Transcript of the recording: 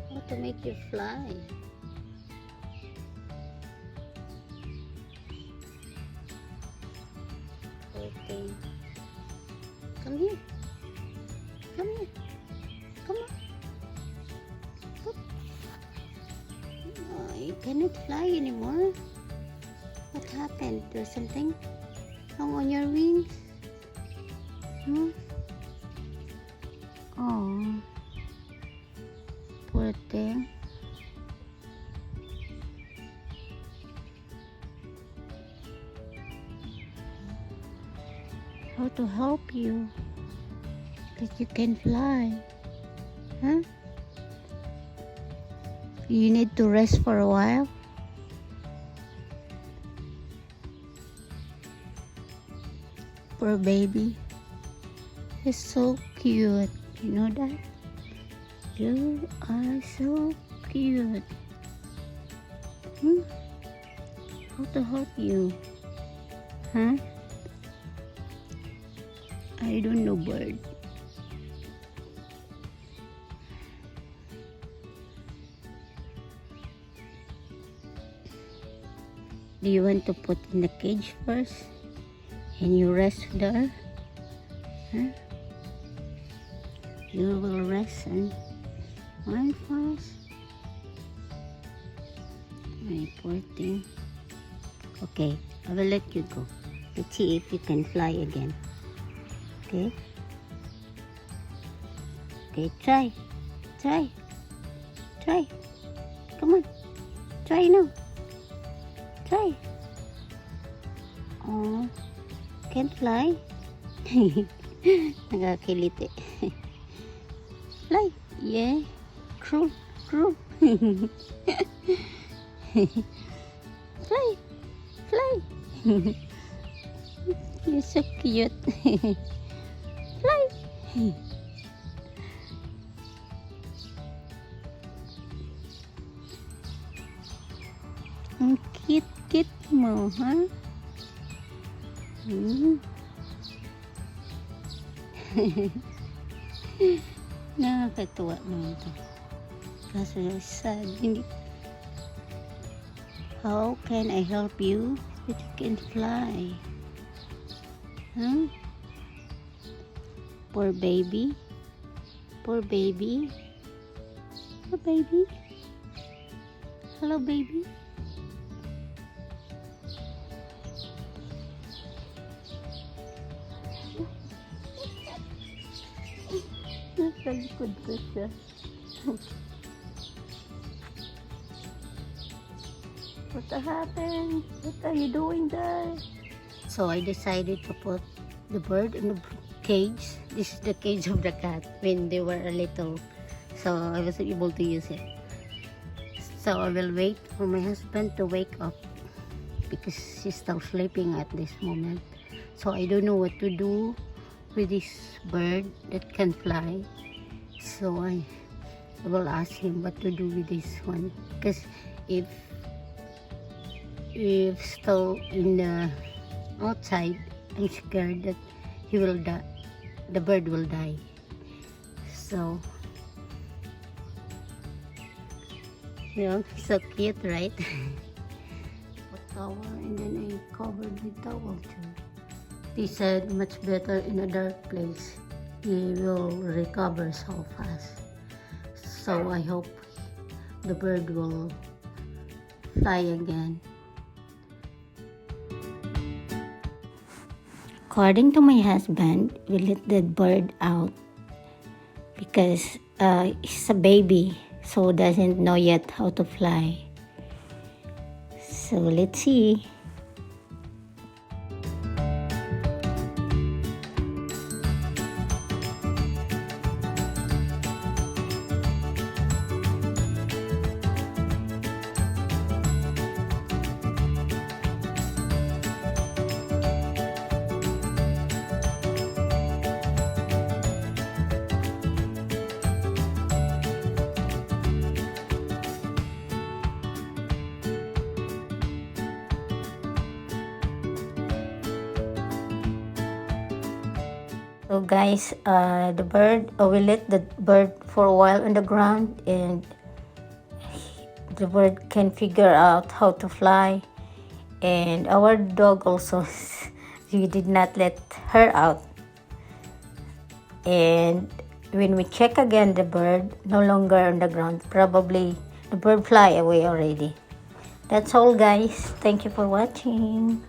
how to make you fly. Okay. Come here. Come here. Come on. Oop. Oh, you cannot fly anymore. What happened? There's something wrong on your wings? Oh, poor thing. How to help you that you can fly? Huh? You need to rest for a while. Poor baby. He's so cute. You know that? You are so cute. How to help you? Huh? I don't know, bird. Do you want to put in the cage first? And you rest there? Huh? You will rest and run fast. My poor thing. Okay, I will let you go. Let's see if you can fly again. Okay? Okay, try. Try. Try. Come on. Try now. Try. Oh, can't fly. Nakakiliti. Fly. Yeah. Crew. Crew. Fly. Fly. You're so cute. Fly. Ang cute mo, ha? Nakakatuwa naman ito. Kaso sad. How can I help you that you can fly? Huh? Poor baby. Poor baby. Hello, baby. Hello, baby. Nasa likod ko siya. What happened? What are you doing there? So I decided to put the bird in the cage. This is the cage of the cat when they were a little, so I was able to use it. So I will wait for my husband to wake up because he's still sleeping at this moment. So I don't know what to do with this bird that can fly. So I will ask him what to do with this one, because if still in the outside, I'm scared that he will die. The bird will die. So, so cute, right? Put towel and then I covered with towel too. They said much better in a dark place. He will recover so fast. So I hope the bird will fly again. According to my husband, we let the bird out because he's a baby, so doesn't know yet how to fly. So let's see. So guys, the bird, we let the bird for a while on the ground, and the bird can figure out how to fly. And our dog also, we did not let her out. And when we check again, the bird no longer on the ground. Probably the bird fly away already. That's all guys. Thank you for watching.